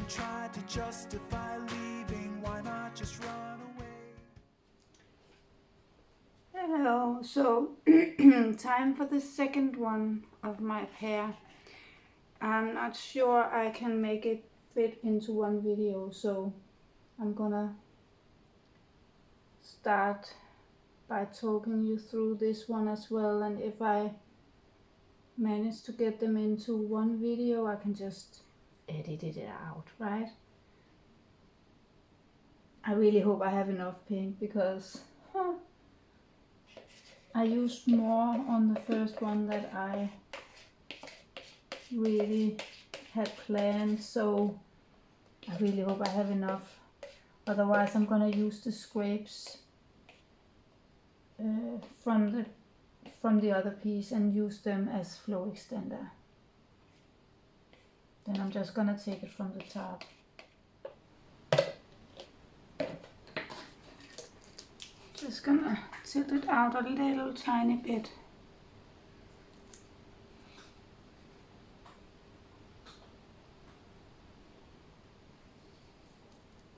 tried to justify leaving, why not just run away? Hello, so time for the second one of my pair. I'm not sure I can make it fit into one video, so I'm gonna start by talking you through this one as well, and if I manage to get them into one video I can just edit it out, right? I really hope I have enough paint because I used more on the first one that I really had planned, so I really hope I have enough. Otherwise I'm gonna use the scrapes from the other piece and use them as flow extender. Then I'm just gonna take it from the top. Just gonna tilt it out a little tiny bit.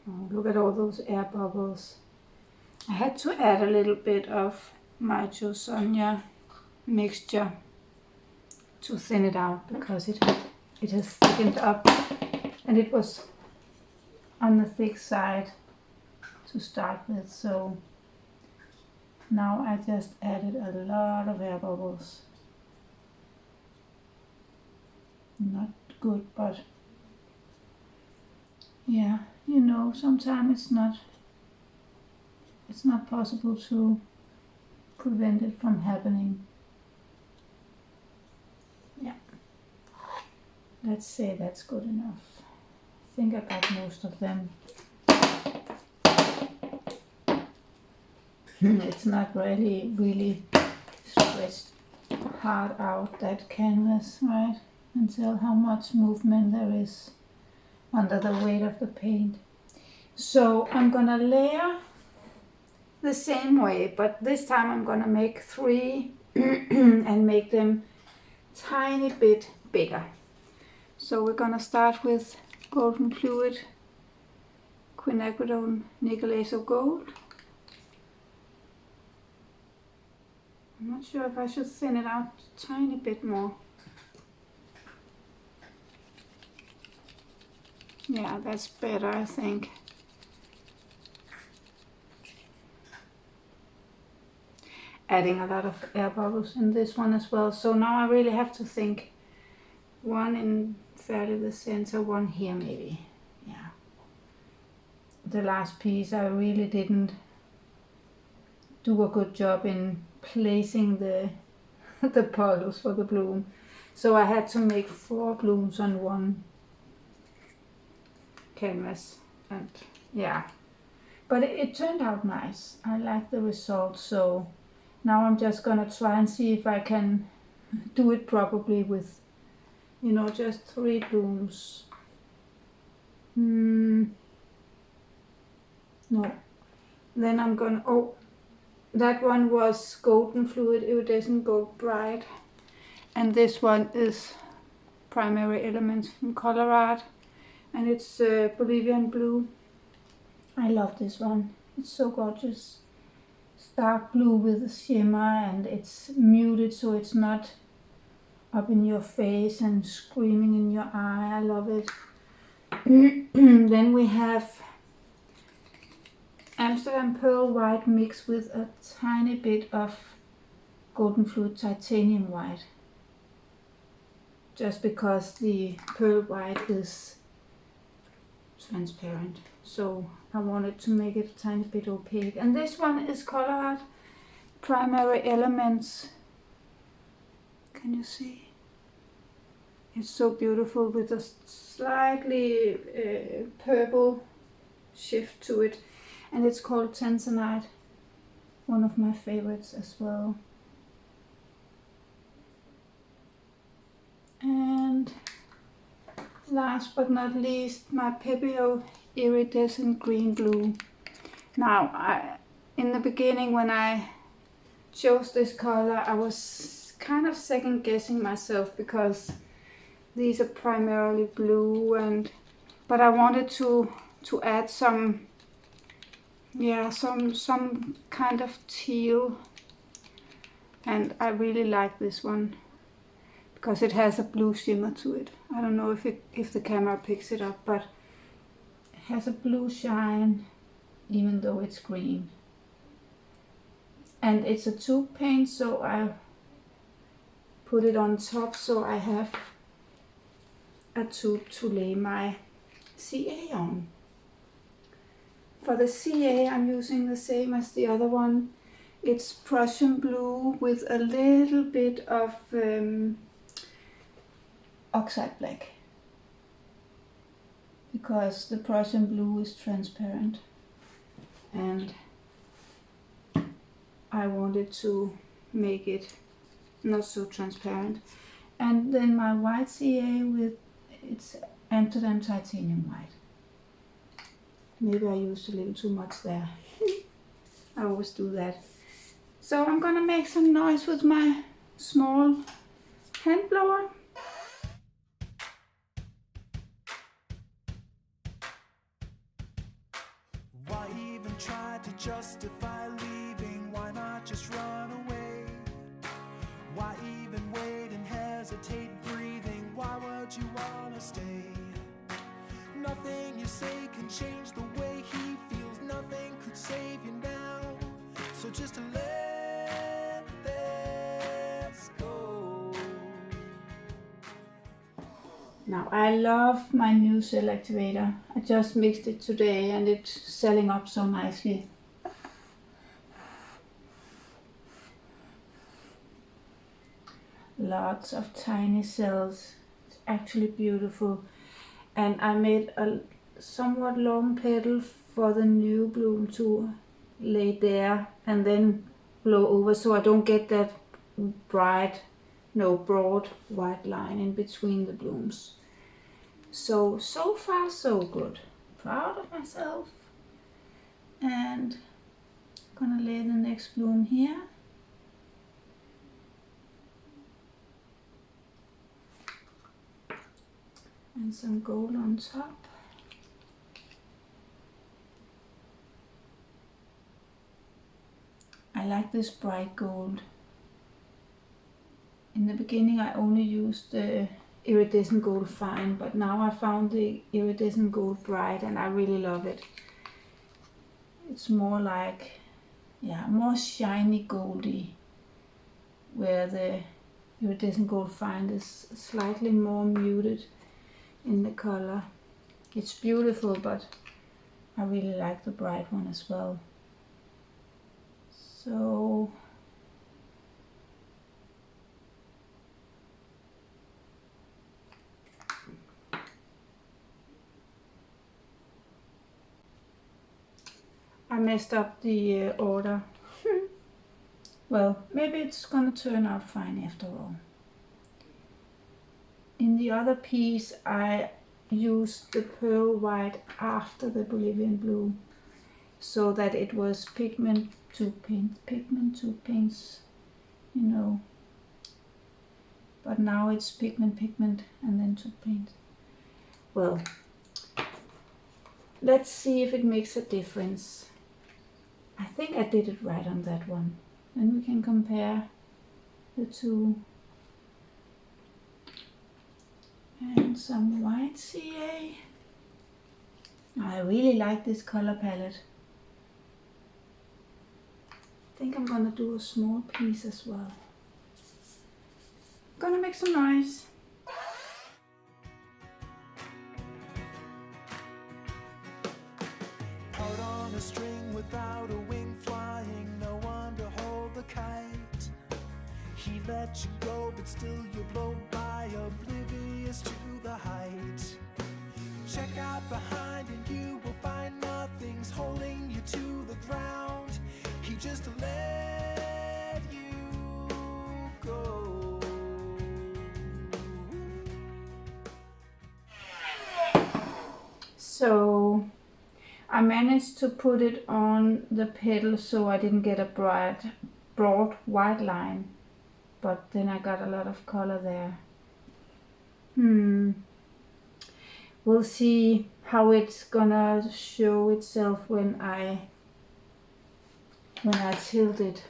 Oh, look at all those air bubbles. I had to add a little bit of my Sonia mixture to thin it out because it has thickened up and it was on the thick side to start with, so now I just added a lot of air bubbles. Not good, but yeah, you know, sometimes it's not possible to prevent it from happening. Yeah, let's say that's good enough. I think I got most of them. It's not really stretched hard out, that canvas, right? And tell how much movement there is under the weight of the paint. So I'm gonna layer the same way, but this time I'm gonna make 3 and make them tiny bit bigger. So we're gonna start with golden fluid, quinacridone nickel azo gold. I'm not sure if I should thin it out a tiny bit more. Yeah, that's better, I think. Adding a lot of air bubbles in this one as well. So now I really have to think. One in fairly the center, one here maybe. Yeah. The last piece I really didn't do a good job in placing the the petals for the bloom. So I had to make 4 blooms on one canvas, and yeah, but it turned out nice. I like the result, so now I'm just gonna try and see if I can do it properly with, you know, just 3 blooms. No, then I'm gonna, oh, that one was golden fluid iridescent gold bright, and this one is primary elements from ColourArte, and it's Bolivian blue. I love this one, it's so gorgeous. It's dark blue with a shimmer, and it's muted so it's not up in your face and screaming in your eye. I love it. Then we have Amsterdam pearl white mixed with a tiny bit of golden fluid titanium white, just because the pearl white is transparent, so I wanted to make it a tiny bit opaque. And this one is ColourArte primary elements. Can you see? It's so beautiful with a slightly purple shift to it, and it's called Tanzanite, one of my favorites as well. And last but not least, my Pébéo iridescent green blue. Now, in the beginning when I chose this color, I was kind of second guessing myself because these are primarily blue, but I wanted to add some, yeah, some kind of teal, and I really like this one because it has a blue shimmer to it. I don't know if the camera picks it up, but it has a blue shine even though it's green. And it's a tube paint, so I put it on top so I have a tube to lay my CA on. For the CA I'm using the same as the other one. It's Prussian blue with a little bit of oxide black, because the Prussian blue is transparent and I wanted to make it not so transparent. And then my white CA with it's Amsterdam titanium white. Maybe I used a little too much there. I always do that. So I'm gonna make some noise with my small hand blower. Why even try to justify leaving? Why not just run away? Why even wait and hesitate breathing? Why would you wanna stay? Nothing you say can change the way he feels. Nothing could save you now. So just let this go. Now I love my new cell activator. I just mixed it today and it's selling up so nicely. Lots of tiny cells. It's actually beautiful. And I made a somewhat long petal for the new bloom to lay there and then blow over, so I don't get that broad white line in between the blooms. So far so good. Proud of myself. And gonna lay the next bloom here. And some gold on top. I like this bright gold. In the beginning I only used the iridescent gold fine, but now I found the iridescent gold bright and I really love it. It's more like, yeah, more shiny goldy, where the iridescent gold fine is slightly more muted in the color. It's beautiful, but I really like the bright one as well. So I messed up the order. Well, maybe it's gonna turn out fine after all. In the other piece I used the pearl white after the Bolivian blue, so that it was pigment to paints, you know. But now it's pigment and then to paint. Well, let's see if it makes a difference. I think I did it right on that one. Then we can compare the two. And some white CA. I really like this color palette. I think I'm gonna do a small piece as well. Gonna make some noise. Out on a string without a wing flying, no one to hold the kite. He let you go, but still you blow by, oblivious to the height. Check out behind and you will find nothing's holding you to the ground. He just let you go. So I managed to put it on the petal so I didn't get a broad white line, but then I got a lot of color there. we'll see how it's gonna show itself when I tilt it.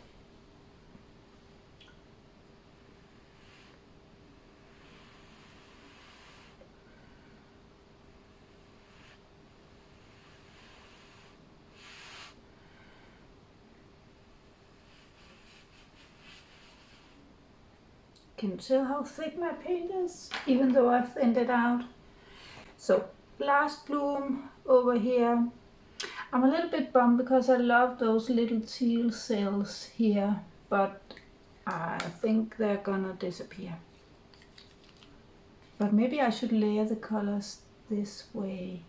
Can you tell how thick my paint is, even though I've thinned it out? So last bloom over here. I'm a little bit bummed because I love those little teal cells here, but I think they're gonna disappear. But maybe I should layer the colors this way.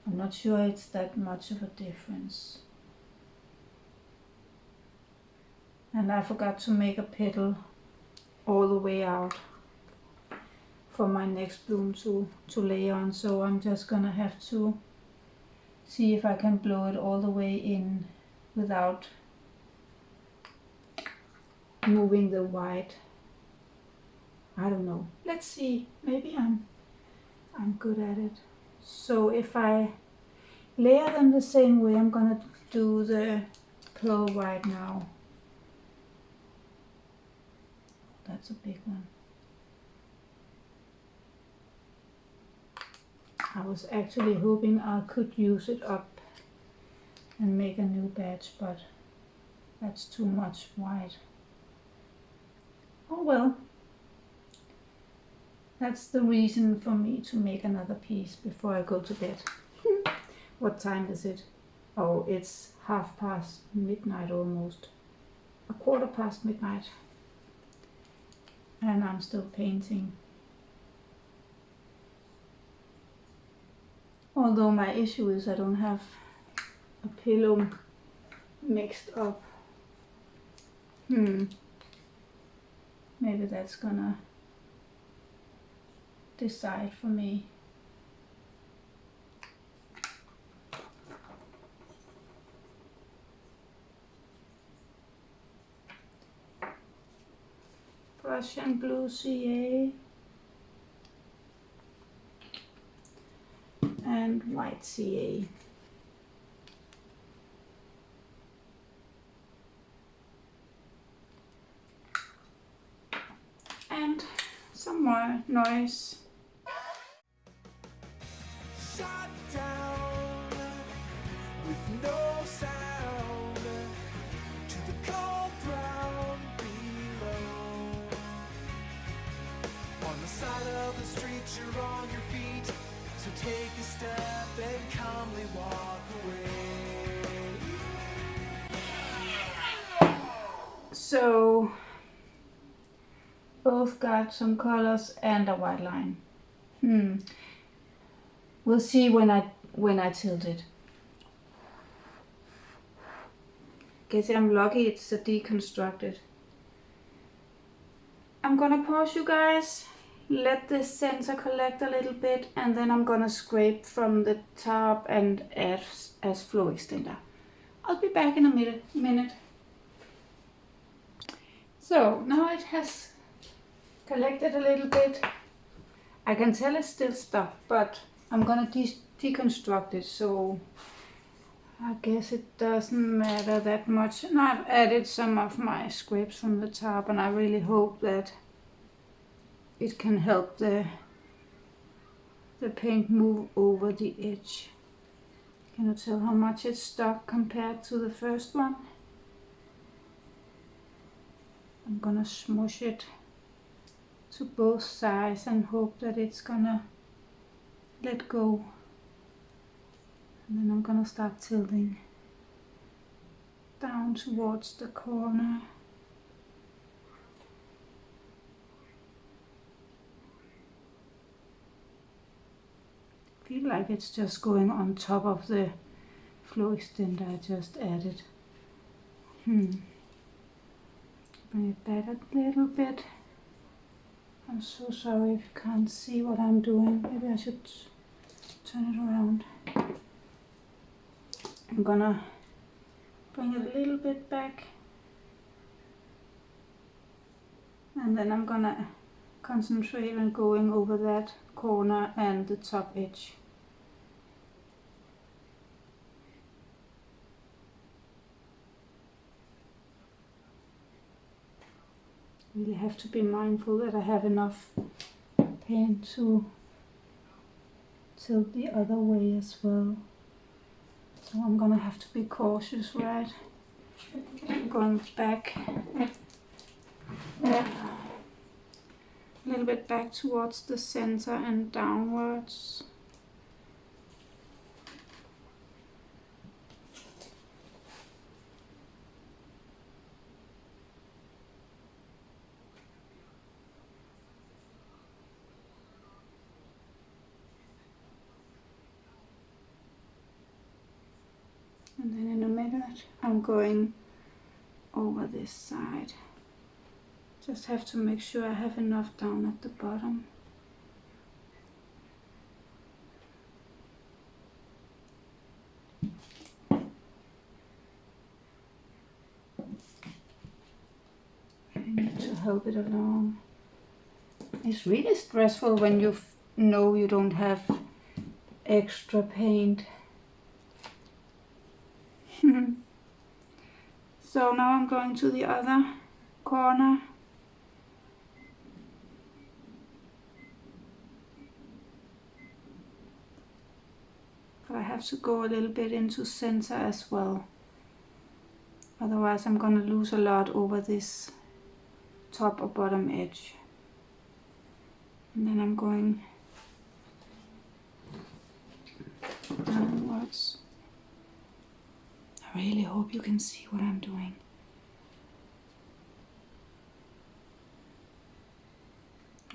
I'm not sure it's that much of a difference. And I forgot to make a petal all the way out for my next bloom to lay on, so I'm just gonna have to see if I can blow it all the way in without moving the white. I don't know. Let's see. Maybe I'm good at it. So if I layer them the same way, I'm gonna do the pearl white now. That's a big one. I was actually hoping I could use it up and make a new batch, but that's too much white. Oh well. That's the reason for me to make another piece before I go to bed. What time is it? Oh, it's midnight almost. midnight. And I'm still painting. Although my issue is I don't have a pillow mixed up. Maybe that's gonna decide for me. Prussian blue CA and white CA. And some more noise. Shut down with no sound to the cold ground below. On the side of the street, you're on your feet, so take a step and calmly walk away. So both got some colors and a white line. We'll see when I tilt it. Guess I'm lucky it's a deconstructed. I'm gonna pause you guys, let this sensor collect a little bit, and then I'm gonna scrape from the top and add as flow extender. I'll be back in a minute. So now it has collected a little bit. I can tell it's still stuck, but I'm gonna deconstruct it, so I guess it doesn't matter that much. And I've added some of my scrapes from the top, and I really hope that it can help the paint move over the edge. Can you tell how much it's stuck compared to the first one? I'm gonna smush it to both sides and hope that it's gonna let go. And then I'm gonna start tilting down towards the corner. I feel like it's just going on top of the flow extender I just added. Bring it back a little bit. I'm so sorry if you can't see what I'm doing. Maybe I should turn it around. I'm gonna bring it a little bit back. And then I'm gonna concentrate on going over that corner and the top edge. Really have to be mindful that I have enough paint to tilt the other way as well. So I'm gonna have to be cautious, right? I'm going back, a little bit back towards the center and downwards. And then in a minute, I'm going over this side. Just have to make sure I have enough down at the bottom. I need to help it along. It's really stressful when you know you don't have extra paint. So now I'm going to the other corner. But I have to go a little bit into center as well. Otherwise I'm going to lose a lot over this top or bottom edge. And then I'm going downwards. I really hope you can see what I'm doing.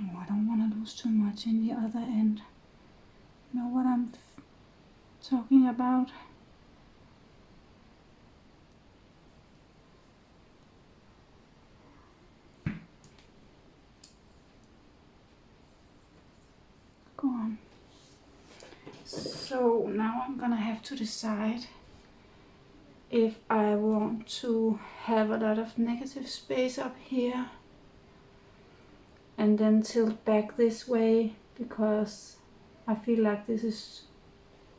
Oh, I don't want to lose too much in the other end. You know what I'm talking about? Go on. So now I'm gonna have to decide if I want to have a lot of negative space up here and then tilt back this way, because I feel like this is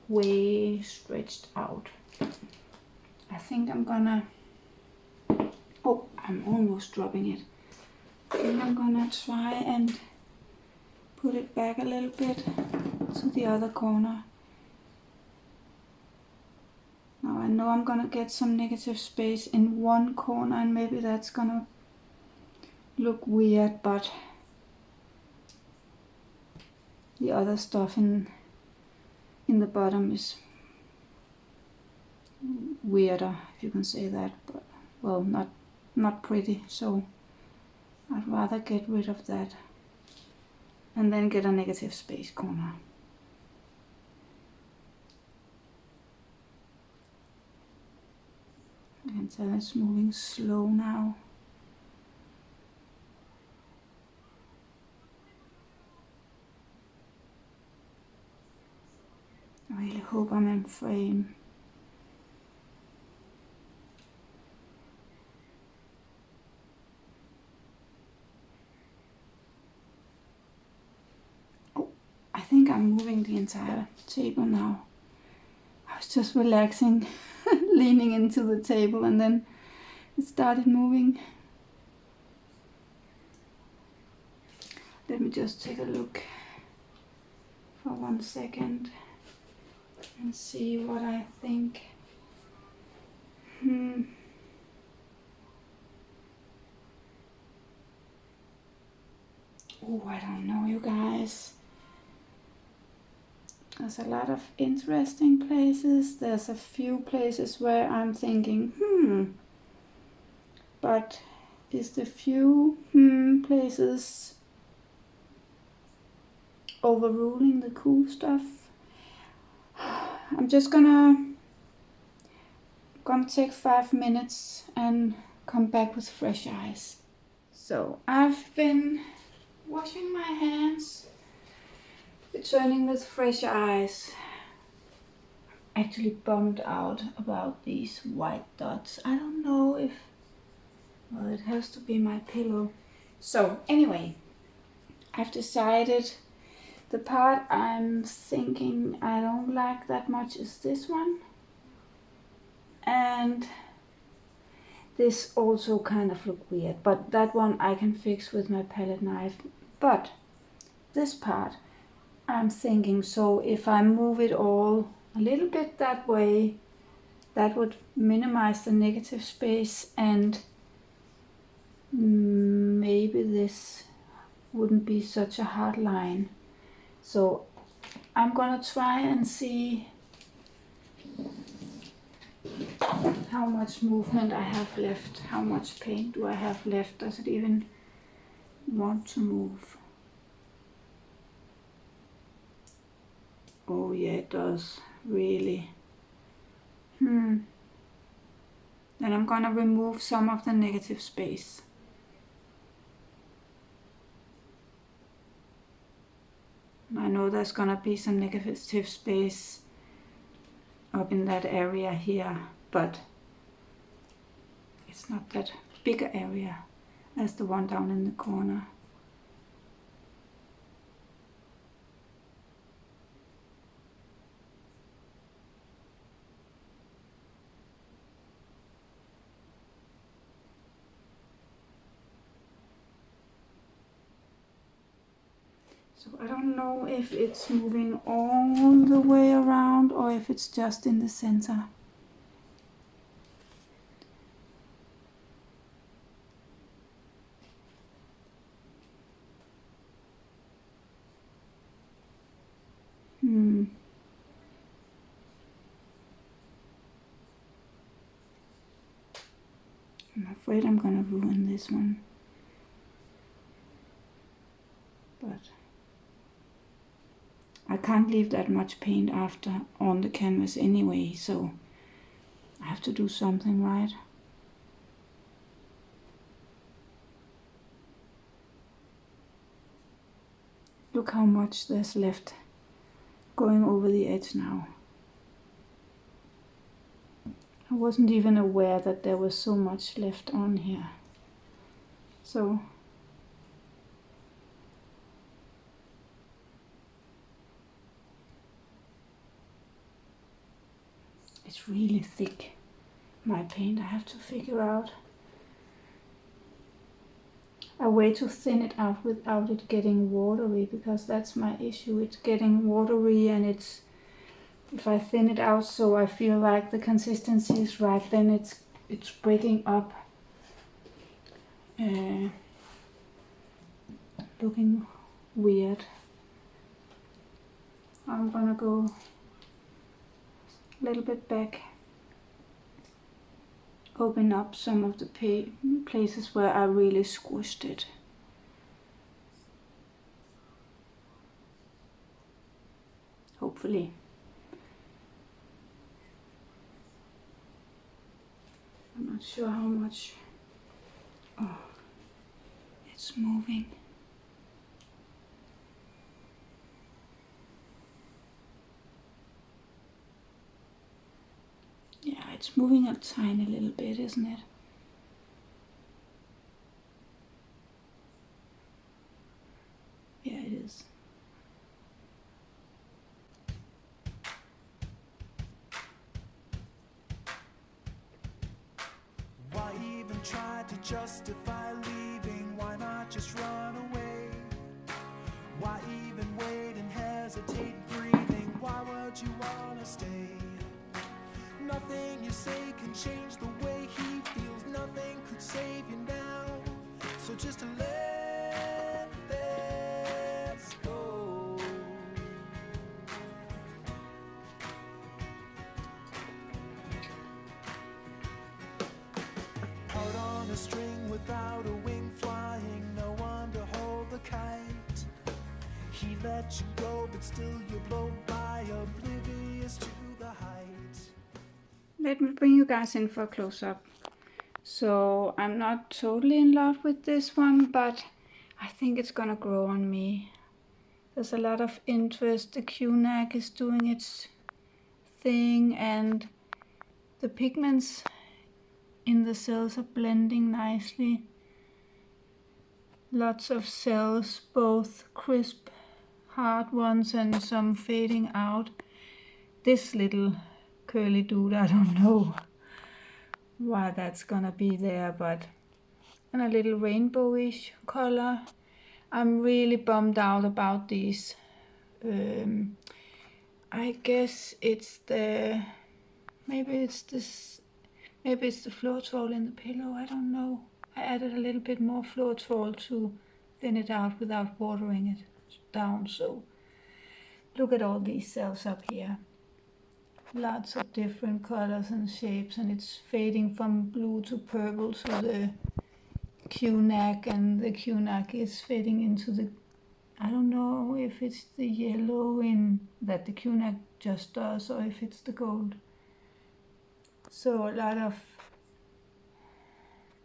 way stretched out. I think I'm gonna, oh, I'm almost dropping it. I think I'm gonna try and put it back a little bit to the other corner. Now I know I'm gonna get some negative space in one corner and maybe that's gonna look weird, but the other stuff in the bottom is weirder, if you can say that, but well, not pretty, so I'd rather get rid of that and then get a negative space corner. I can tell it's moving slow now. I really hope I'm in frame. Oh, I think I'm moving the entire table now. I was just relaxing, leaning into the table, and then it started moving. Let me just take a look for 1 second and see what I think. Oh, I don't know, you guys. There's a lot of interesting places. There's a few places where I'm thinking, but is the few places overruling the cool stuff? I'm just gonna take 5 minutes and come back with fresh eyes. So I've been washing my hands, returning with fresh eyes. Actually bummed out about these white dots. I don't know if, well, it has to be my pillow. So anyway, I've decided the part I'm thinking I don't like that much is this one. And this also kind of look weird, but that one I can fix with my palette knife. But this part I'm thinking, so if I move it all a little bit that way, that would minimize the negative space, and maybe this wouldn't be such a hard line. So I'm gonna try and see how much movement I have left. How much paint do I have left? Does it even want to move? Oh yeah, it does, really. Then I'm gonna remove some of the negative space. I know there's gonna be some negative space up in that area here, but it's not that big an area as the one down in the corner. So I don't know if it's moving all the way around or if it's just in the center. I'm afraid I'm gonna ruin this one. But I can't leave that much paint after on the canvas anyway, so I have to do something, right? Look how much there's left going over the edge now. I wasn't even aware that there was so much left on here. So it's really thick, my paint. I have to figure out a way to thin it out without it getting watery, because that's my issue. It's getting watery, and it's, if I thin it out so I feel like the consistency is right, then it's breaking up, looking weird. I'm gonna go a little bit back, open up some of the places where I really squished it. Hopefully. I'm not sure how much. Oh, it's moving. Yeah, it's moving a tiny little bit, isn't it? Yeah, it is. Why even try to justify leaving? Why not just run away? Why even wait and hesitate breathing? Why would you wanna stay? Nothing you say can change the way he feels. Nothing could save you now. So just let this go. Out on a string without a wing flying, no one to hold the kite. He let you go, but still you blow by, oblivious to the height. Let me bring you guys in for a close-up. So I'm not totally in love with this one, but I think it's gonna grow on me. There's a lot of interest. The Q-neck is doing its thing, and the pigments in the cells are blending nicely. Lots of cells, both crisp, hard ones and some fading out. This little curly dude, I don't know why that's gonna be there, but and a little rainbowish color. I'm really bummed out about these. I guess it's the, maybe it's the Floetrol in the pillow, I don't know. I added a little bit more Floetrol to thin it out without watering it down. So look at all these cells up here. Lots of different colors and shapes, and it's fading from blue to purple to the Q-neck, and the Q-neck is fading into the, I don't know if it's the yellow in that the Q-neck just does or if it's the gold. So a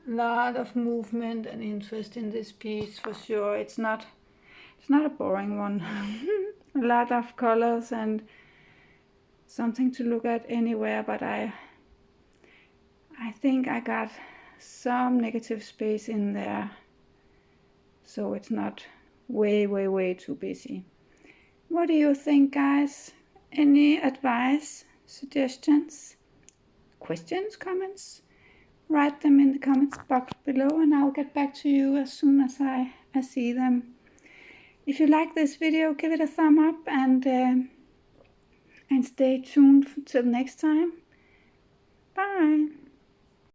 lot of movement and interest in this piece for sure. It's not a boring one. A lot of colors and something to look at anywhere, but I think I got some negative space in there, so it's not way too busy. What do you think, guys? Any advice, suggestions, questions, comments? Write them in the comments box below and I'll get back to you as soon as I see them. If you like this video, give it a thumb up and stay tuned till next time. Bye!